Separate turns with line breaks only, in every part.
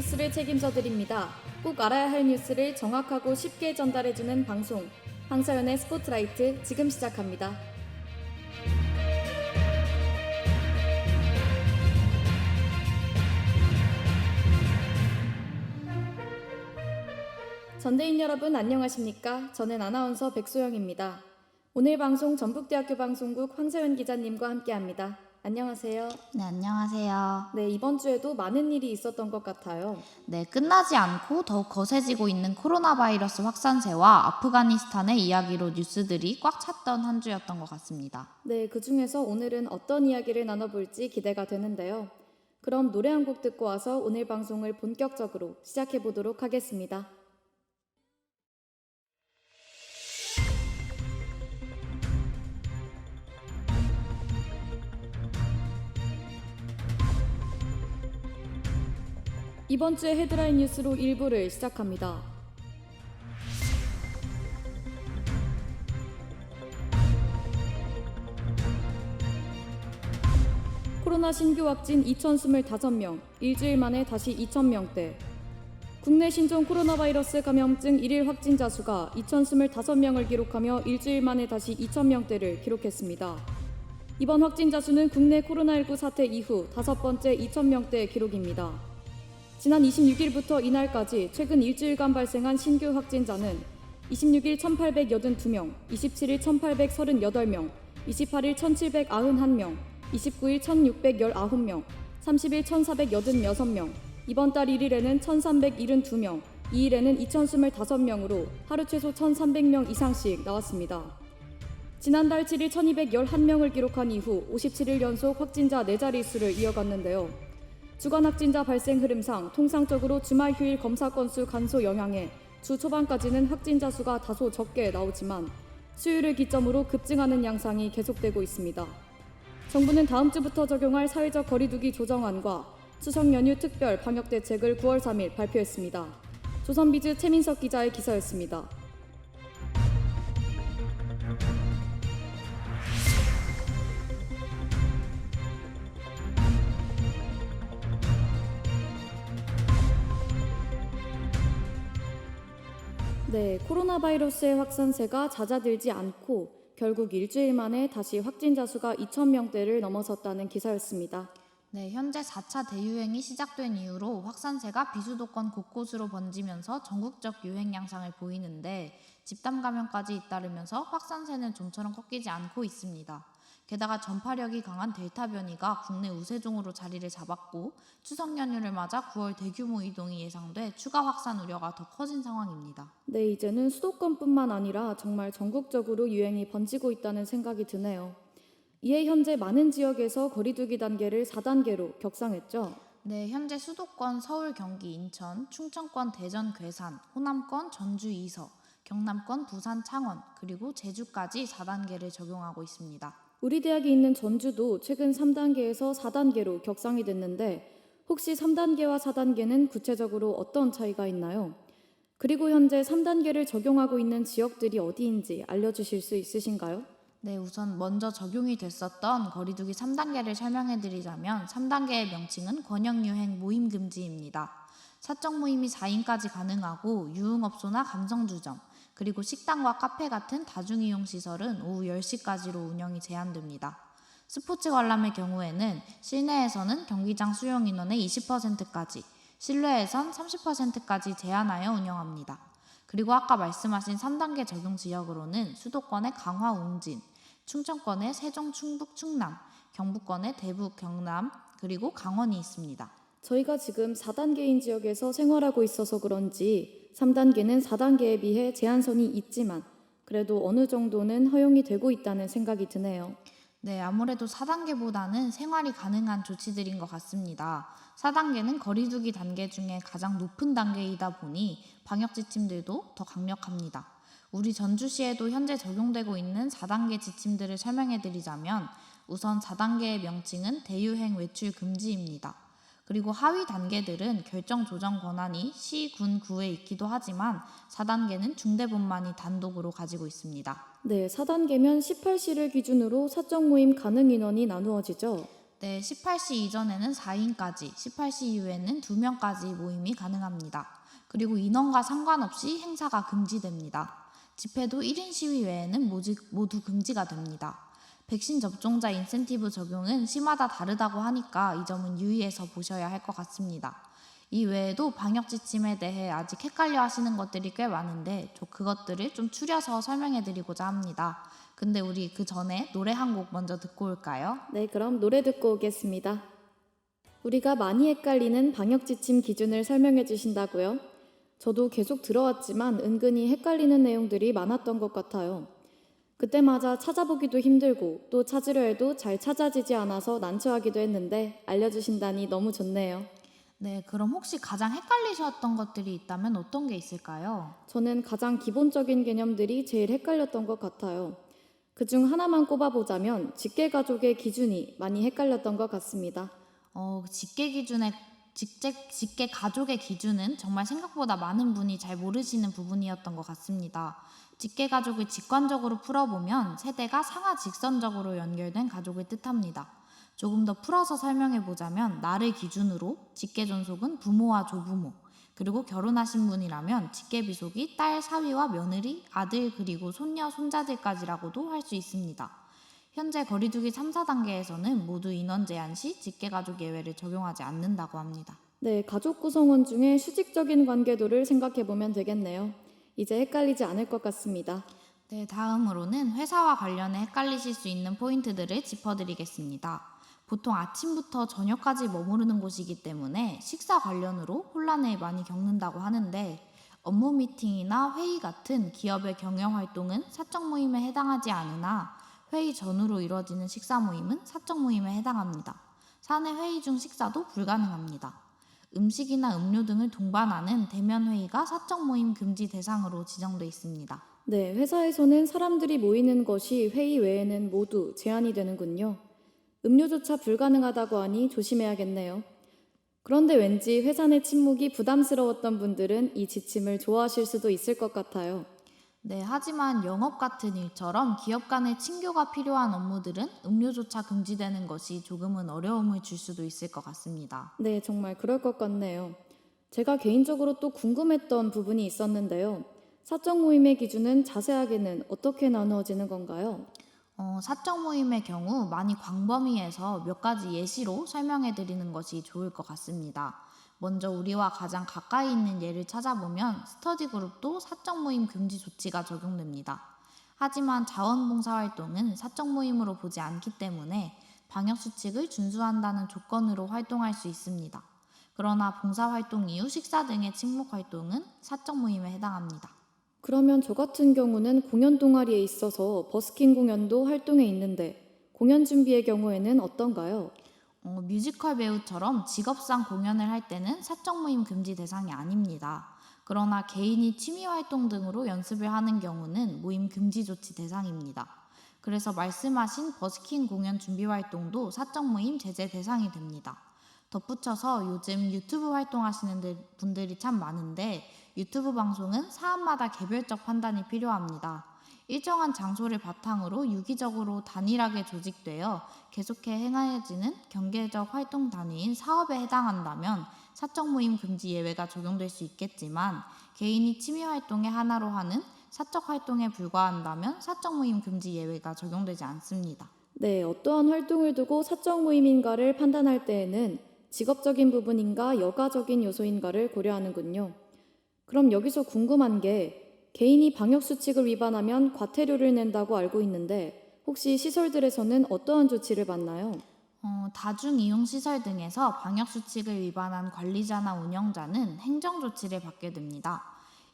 뉴스를 책임져 드립니다. 꼭 알아야 할 뉴스를 정확하고 쉽게 전달해주는 방송, 황사연의 스포트라이트 지금 시작합니다. 전대인 여러분 안녕하십니까? 저는 아나운서 백소영입니다. 오늘 방송 전북대학교 방송국 황사연 기자님과 함께합니다. 안녕하세요.
네, 안녕하세요.
네, 이번 주에도 많은 일이 있었던 것 같아요.
네, 끝나지 않고 더욱 거세지고 있는 코로나 바이러스 확산세와 아프가니스탄의 이야기로 뉴스들이 꽉 찼던 한 주였던 것 같습니다.
네, 그중에서 오늘은 어떤 이야기를 나눠볼지 기대가 되는데요. 그럼 노래 한 곡 듣고 와서 오늘 방송을 본격적으로 시작해 보도록 하겠습니다. 이번 주의 헤드라인 뉴스로 1부를 시작합니다. 코로나 신규 확진 2,025명, 일주일 만에 다시 2,000명대. 국내 신종 코로나 바이러스 감염증 1일 확진자 수가 2,025명을 기록하며 일주일 만에 다시 2,000명대를 기록했습니다. 이번 확진자 수는 국내 코로나19 사태 이후 5번째 2,000명대 기록입니다. 지난 26일부터 이날까지 최근 일주일간 발생한 신규 확진자는 26일 1,882명, 27일 1,838명, 28일 1,791명, 29일 1,619명, 30일 1,486명, 이번 달 1일에는 1,372명, 2일에는 2,025명으로 하루 최소 1,300명 이상씩 나왔습니다. 지난달 7일 1,211명을 기록한 이후 57일 연속 확진자 4자릿수를 이어갔는데요. 주간 확진자 발생 흐름상 통상적으로 주말 휴일 검사 건수 감소 영향에 주 초반까지는 확진자 수가 다소 적게 나오지만 수요일을 기점으로 급증하는 양상이 계속되고 있습니다. 정부는 다음 주부터 적용할 사회적 거리두기 조정안과 추석 연휴 특별 방역 대책을 9월 3일 발표했습니다. 조선비즈 최민석 기자의 기사였습니다. 네, 코로나 바이러스의 확산세가 잦아들지 않고 결국 일주일 만에 다시 확진자 수가 2,000명대를 넘어섰다는 기사였습니다.
네, 현재 4차 대유행이 시작된 이후로 확산세가 비수도권 곳곳으로 번지면서 전국적 유행 양상을 보이는데 집단 감염까지 잇따르면서 확산세는 좀처럼 꺾이지 않고 있습니다. 게다가 전파력이 강한 델타 변이가 국내 우세종으로 자리를 잡았고 추석 연휴를 맞아 9월 대규모 이동이 예상돼 추가 확산 우려가 더 커진 상황입니다.
네, 이제는 수도권뿐만 아니라 정말 전국적으로 유행이 번지고 있다는 생각이 드네요. 이에 현재 많은 지역에서 거리두기 단계를 4단계로 격상했죠.
네, 현재 수도권 서울, 경기, 인천, 충청권 대전, 괴산, 호남권 전주, 이서, 경남권 부산, 창원, 그리고 제주까지 4단계를 적용하고 있습니다.
우리 대학이 있는 전주도 최근 3단계에서 4단계로 격상이 됐는데 혹시 3단계와 4단계는 구체적으로 어떤 차이가 있나요? 그리고 현재 3단계를 적용하고 있는 지역들이 어디인지 알려주실 수 있으신가요?
네, 우선 먼저 적용이 됐었던 거리두기 3단계를 설명해드리자면 3단계의 명칭은 권역유행 모임금지입니다. 사적 모임이 4인까지 가능하고 유흥업소나 감성주점, 그리고 식당과 카페 같은 다중이용시설은 오후 10시까지로 운영이 제한됩니다. 스포츠 관람의 경우에는 실내에서는 경기장 수용 인원의 20%까지, 실외에선 30%까지 제한하여 운영합니다. 그리고 아까 말씀하신 3단계 적용 지역으로는 수도권의 강화, 웅진, 충청권의 세종, 충북, 충남, 경북권의 대북, 경남, 그리고 강원이 있습니다.
저희가 지금 4단계인 지역에서 생활하고 있어서 그런지 3단계는 4단계에 비해 제한선이 있지만 그래도 어느 정도는 허용이 되고 있다는 생각이 드네요.
네, 아무래도 4단계보다는 생활이 가능한 조치들인 것 같습니다. 4단계는 거리두기 단계 중에 가장 높은 단계이다 보니 방역 지침들도 더 강력합니다. 우리 전주시에도 현재 적용되고 있는 4단계 지침들을 설명해드리자면 우선 4단계의 명칭은 대유행 외출 금지입니다. 그리고 하위 단계들은 결정 조정 권한이 시, 군, 구에 있기도 하지만 4단계는 중대본만이 단독으로 가지고 있습니다.
네, 4단계면 18시를 기준으로 사적 모임 가능 인원이 나누어지죠.
네, 18시 이전에는 4인까지, 18시 이후에는 2명까지 모임이 가능합니다. 그리고 인원과 상관없이 행사가 금지됩니다. 집회도 1인 시위 외에는 모두 금지가 됩니다. 백신 접종자 인센티브 적용은 시마다 다르다고 하니까 이 점은 유의해서 보셔야 할 것 같습니다. 이 외에도 방역 지침에 대해 아직 헷갈려 하시는 것들이 꽤 많은데 그것들을 좀 추려서 설명해 드리고자 합니다. 근데 우리 그 전에 노래 한 곡 먼저 듣고 올까요?
네, 그럼 노래 듣고 오겠습니다. 우리가 많이 헷갈리는 방역 지침 기준을 설명해 주신다고요? 저도 계속 들어왔지만 은근히 헷갈리는 내용들이 많았던 것 같아요. 그때마다 찾아보기도 힘들고 또 찾으려 해도 잘 찾아지지 않아서 난처하기도 했는데 알려주신다니 너무 좋네요.
네, 그럼 혹시 가장 헷갈리셨던 것들이 있다면 어떤 게 있을까요?
저는 가장 기본적인 개념들이 제일 het갈렸던 것 같아요. 그중 하나만 꼽아보자면 직계가족의 기준이 많이 헷갈렸던 것 같습니다.
직계 가족의 기준은 정말 생각보다 많은 분이 잘 모르시는 부분이었던 것 같습니다. 직계 가족을 직관적으로 풀어보면 세대가 상하 직선적으로 연결된 가족을 뜻합니다. 조금 더 풀어서 설명해 보자면 나를 기준으로 직계 존속은 부모와 조부모, 그리고 결혼하신 분이라면 직계 비속이 딸, 사위와 며느리, 아들, 그리고 손녀, 손자들까지라고도 할 수 있습니다. 현재 거리두기 3, 4단계에서는 모두 인원 제한 시 직계가족 예외를 적용하지 않는다고 합니다.
네, 가족 구성원 중에 수직적인 관계도를 생각해보면 되겠네요. 이제 헷갈리지 않을 것 같습니다.
네, 다음으로는 회사와 관련해 헷갈리실 수 있는 포인트들을 짚어드리겠습니다. 보통 아침부터 저녁까지 머무르는 곳이기 때문에 식사 관련으로 혼란을 많이 겪는다고 하는데 업무 미팅이나 회의 같은 기업의 경영 활동은 사적 모임에 해당하지 않으나 회의 전후로 이루어지는 식사 모임은 사적 모임에 해당합니다. 사내 회의 중 식사도 불가능합니다. 음식이나 음료 등을 동반하는 대면 회의가 사적 모임 금지 대상으로 지정돼 있습니다.
네, 회사에서는 사람들이 모이는 것이 회의 외에는 모두 제한이 되는군요. 음료조차 불가능하다고 하니 조심해야겠네요. 그런데 왠지 회사 내 침묵이 부담스러웠던 분들은 이 지침을 좋아하실 수도 있을 것 같아요.
네, 하지만 영업 같은 일처럼 기업 간의 친교가 필요한 업무들은 음료조차 금지되는 것이 조금은 어려움을 줄 수도 있을 것 같습니다.
네, 정말 그럴 것 같네요. 제가 개인적으로 또 궁금했던 부분이 있었는데요. 사적 모임의 기준은 자세하게는 어떻게 나누어지는 건가요?
사적 모임의 경우 많이 광범위해서 몇 가지 예시로 설명해 드리는 것이 좋을 것 같습니다. 먼저 우리와 가장 가까이 있는 예를 찾아보면 스터디 그룹도 사적 모임 금지 조치가 적용됩니다. 하지만 자원봉사 활동은 사적 모임으로 보지 않기 때문에 방역 수칙을 준수한다는 조건으로 활동할 수 있습니다. 그러나 봉사활동 이후 식사 등의 친목 활동은 사적 모임에 해당합니다.
그러면 저 같은 경우는 공연 동아리에 있어서 버스킹 공연도 활동에 있는데 공연 준비의 경우에는 어떤가요?
뮤지컬 배우처럼 직업상 공연을 할 때는 사적 모임 금지 대상이 아닙니다. 그러나 개인이 취미 활동 등으로 연습을 하는 경우는 모임 금지 조치 대상입니다. 그래서 말씀하신 버스킹 공연 준비 활동도 사적 모임 제재 대상이 됩니다. 덧붙여서 요즘 유튜브 활동하시는 분들이 참 많은데 유튜브 방송은 사안마다 개별적 판단이 필요합니다. 일정한 장소를 바탕으로 유기적으로 단일하게 조직되어 계속해 행해지는 경제적 활동 단위인 사업에 해당한다면 사적 모임 금지 예외가 적용될 수 있겠지만 개인이 취미 활동의 하나로 하는 사적 활동에 불과한다면 사적 모임 금지 예외가 적용되지 않습니다.
네, 어떠한 활동을 두고 사적 모임인가를 판단할 때에는 직업적인 부분인가 여가적인 요소인가를 고려하는군요. 그럼 여기서 궁금한 게 개인이 방역수칙을 위반하면 과태료를 낸다고 알고 있는데 혹시 시설들에서는 어떠한 조치를 받나요?
다중이용시설 등에서 방역수칙을 위반한 관리자나 운영자는 행정조치를 받게 됩니다.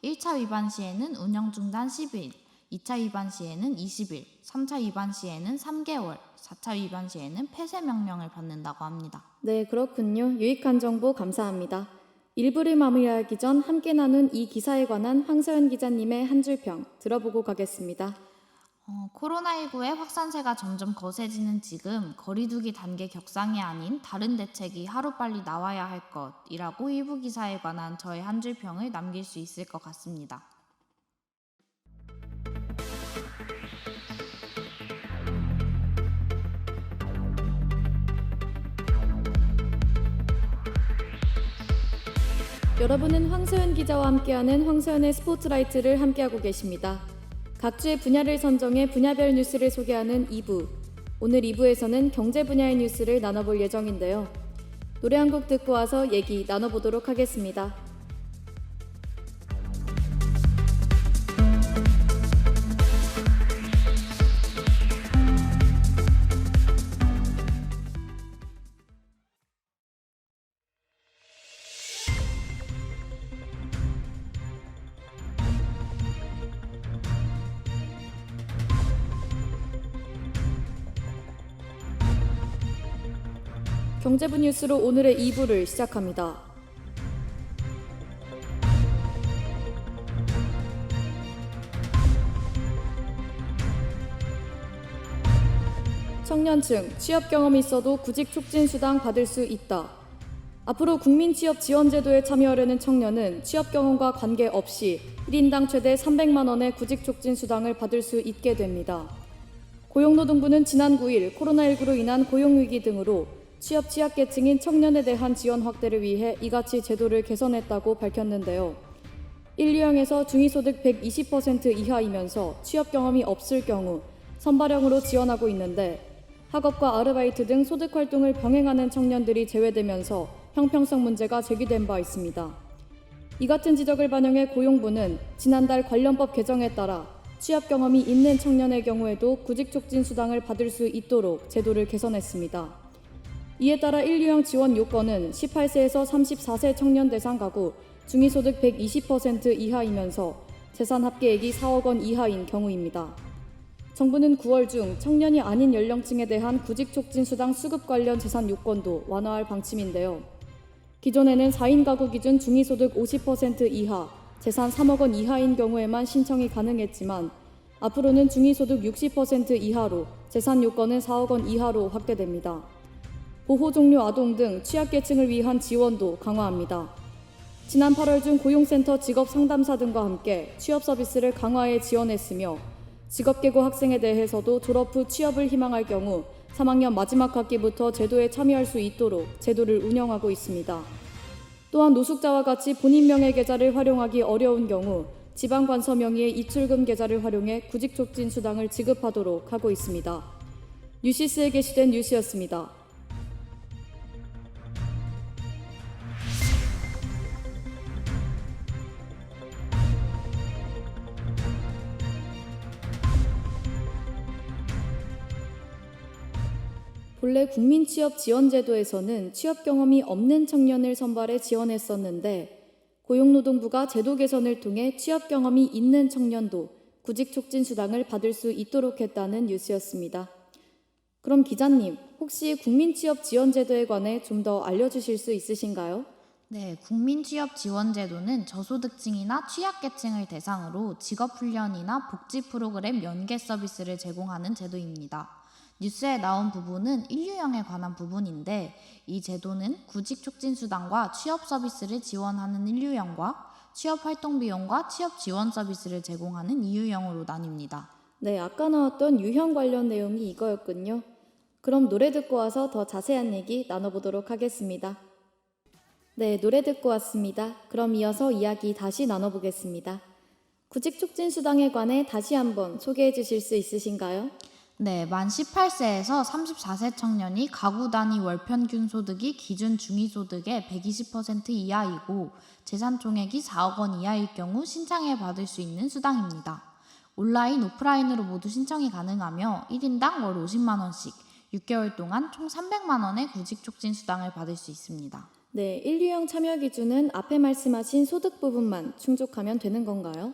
1차 위반 시에는 운영중단 10일, 2차 위반 시에는 20일, 3차 위반 시에는 3개월, 4차 위반 시에는 폐쇄명령을 받는다고 합니다.
네, 그렇군요. 유익한 정보 감사합니다. 일부를 마무리하기 전 함께 나눈 이 기사에 관한 황서연 기자님의 한 줄 평 들어보고 가겠습니다.
코로나19의 확산세가 점점 거세지는 지금 거리두기 단계 격상이 아닌 다른 대책이 하루빨리 나와야 할 것이라고 일부 기사에 관한 저의 한 줄 평을 남길 수 있을 것 같습니다.
여러분은 황소연 기자와 함께하는 황소연의 스포트라이트를 함께하고 계십니다. 각 주의 분야를 선정해 분야별 뉴스를 소개하는 2부. 오늘 2부에서는 경제 분야의 뉴스를 나눠볼 예정인데요. 노래 한 곡 듣고 와서 얘기 나눠보도록 하겠습니다. 경제부 뉴스로 오늘의 2부를 시작합니다. 청년층, 취업 경험이 있어도 구직 촉진 수당 받을 수 있다. 앞으로 국민 취업 지원 제도에 참여하려는 청년은 취업 경험과 관계없이 1인당 최대 300만 원의 구직 촉진 수당을 받을 수 있게 됩니다. 고용노동부는 지난 9일 코로나19로 인한 고용위기 등으로 취업 취약계층인 청년에 대한 지원 확대를 위해 이같이 제도를 개선했다고 밝혔는데요. 1, 유형에서 중위소득 120% 이하이면서 취업 경험이 없을 경우 선발형으로 지원하고 있는데 학업과 아르바이트 등 소득 활동을 병행하는 청년들이 제외되면서 형평성 문제가 제기된 바 있습니다. 이 같은 지적을 반영해 고용부는 지난달 관련법 개정에 따라 취업 경험이 있는 청년의 경우에도 구직 촉진 수당을 받을 수 있도록 제도를 개선했습니다. 이에 따라 1유형 지원 요건은 18세에서 34세 청년 대상 가구 중위소득 120% 이하이면서 재산 합계액이 4억 원 이하인 경우입니다. 정부는 9월 중 청년이 아닌 연령층에 대한 구직 촉진 수당 수급 관련 재산 요건도 완화할 방침인데요. 기존에는 4인 가구 기준 중위소득 50% 이하, 재산 3억 원 이하인 경우에만 신청이 가능했지만 앞으로는 중위소득 60% 이하로 재산 요건은 4억 원 이하로 확대됩니다. 보호 종료 아동 등 취약계층을 위한 지원도 강화합니다. 지난 8월 중 고용센터 직업상담사 등과 함께 취업 서비스를 강화해 지원했으며 직업계고 학생에 대해서도 졸업 후 취업을 희망할 경우 3학년 마지막 학기부터 제도에 참여할 수 있도록 제도를 운영하고 있습니다. 또한 노숙자와 같이 본인 명의 계좌를 활용하기 어려운 경우 지방관서 명의의 입출금 계좌를 활용해 구직촉진 수당을 지급하도록 하고 있습니다. 뉴시스에 게시된 뉴스였습니다. 본래 국민취업지원제도에서는 취업 경험이 없는 청년을 선발해 지원했었는데 고용노동부가 제도 개선을 통해 취업 경험이 있는 청년도 구직 촉진 수당을 받을 수 있도록 했다는 뉴스였습니다. 그럼 기자님, 혹시 국민취업지원제도에 관해 좀 더 알려주실 수 있으신가요?
네, 국민취업지원제도는 저소득층이나 취약계층을 대상으로 직업훈련이나 복지 프로그램 연계 서비스를 제공하는 제도입니다. 뉴스에 나온 부분은 1유형에 관한 부분인데 이 제도는 구직촉진수당과 취업 서비스를 지원하는 1유형과 취업활동비용과 취업지원 서비스를 제공하는 2유형으로 나뉩니다.
네, 아까 나왔던 유형 관련 내용이 이거였군요. 그럼 노래 듣고 와서 더 자세한 얘기 나눠보도록 하겠습니다. 네, 노래 듣고 왔습니다. 그럼 이어서 이야기 다시 나눠보겠습니다. 구직촉진수당에 관해 다시 한번 소개해 주실 수 있으신가요?
네, 만 18세에서 34세 청년이 가구 단위 월 평균 소득이 기준 중위소득의 120% 이하이고 재산 총액이 4억 원 이하일 경우 신청해 받을 수 있는 수당입니다. 온라인, 오프라인으로 모두 신청이 가능하며 1인당 월 50만 원씩 6개월 동안 총 300만 원의 구직촉진 수당을 받을 수 있습니다.
네, 1유형 참여 기준은 앞에 말씀하신 소득 부분만 충족하면 되는 건가요?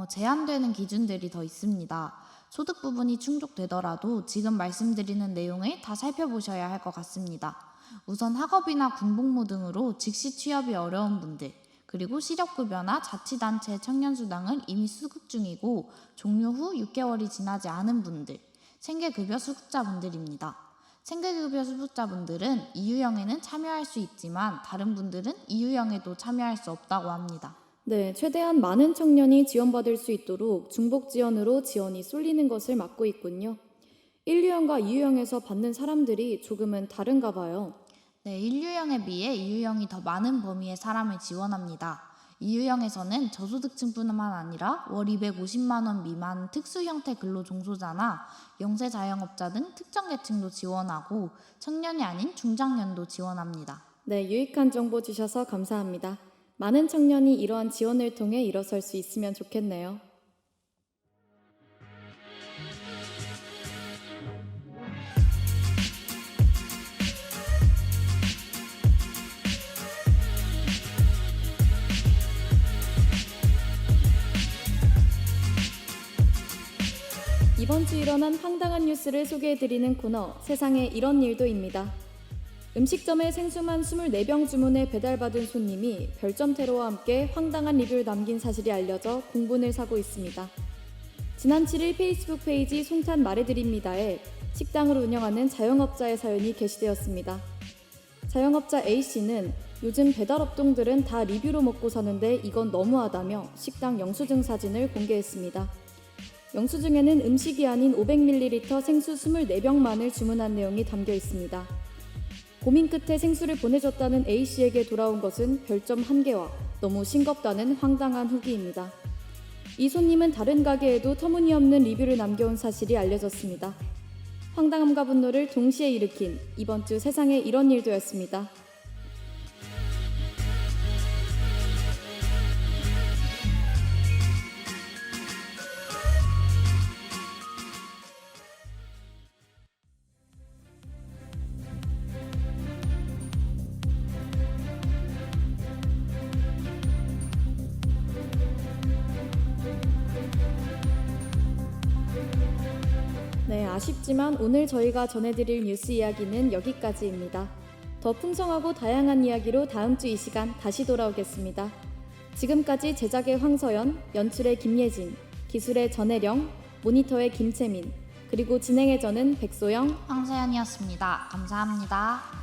제한되는 기준들이 더 있습니다. 소득 부분이 충족되더라도 지금 말씀드리는 내용을 다 살펴보셔야 할 것 같습니다. 우선 학업이나 군복무 등으로 즉시 취업이 어려운 분들, 그리고 실업급여나 자치단체 청년수당을 이미 수급 중이고 종료 후 6개월이 지나지 않은 분들, 생계급여 수급자분들입니다. 생계급여 수급자분들은 2유형에는 참여할 수 있지만 다른 분들은 2유형에도 참여할 수 없다고 합니다.
네, 최대한 많은 청년이 지원받을 수 있도록 중복 지원으로 지원이 쏠리는 것을 막고 있군요. 1유형과 2유형에서 받는 사람들이 조금은 다른가 봐요.
네, 1유형에 비해 2유형이 더 많은 범위의 사람을 지원합니다. 2유형에서는 저소득층뿐만 아니라 월 250만 원 미만 특수 형태 근로 종소자나 영세 자영업자 등 특정 계층도 지원하고 청년이 아닌 중장년도 지원합니다.
네, 유익한 정보 주셔서 감사합니다. 많은 청년이 이러한 지원을 통해 일어설 수 있으면 좋겠네요. 이번 주 일어난 황당한 뉴스를 소개해드리는 코너 세상에 이런 일도입니다. 음식점에 생수만 24병 주문해 배달받은 손님이 별점테러와 함께 황당한 리뷰를 남긴 사실이 알려져 공분을 사고 있습니다. 지난 7일 페이스북 페이지 송탄 말해드립니다에 식당을 운영하는 자영업자의 사연이 게시되었습니다. 자영업자 A씨는 요즘 배달업종들은 다 리뷰로 먹고 사는데 이건 너무하다며 식당 영수증 사진을 공개했습니다. 영수증에는 음식이 아닌 500ml 생수 24병만을 주문한 내용이 담겨 있습니다. 고민 끝에 생수를 보내줬다는 A씨에게 돌아온 것은 별점 1개와 너무 싱겁다는 황당한 후기입니다. 이 손님은 다른 가게에도 터무니없는 리뷰를 남겨온 사실이 알려졌습니다. 황당함과 분노를 동시에 일으킨 이번 주 세상에 이런 일도였습니다. 네, 아쉽지만 오늘 저희가 전해드릴 뉴스 이야기는 여기까지입니다. 더 풍성하고 다양한 이야기로 다음 주 이 시간 다시 돌아오겠습니다. 지금까지 제작의 황서연, 연출의 김예진, 기술의 전혜령, 모니터의 김채민, 그리고 진행의 저는 백소영,
황서연이었습니다. 감사합니다.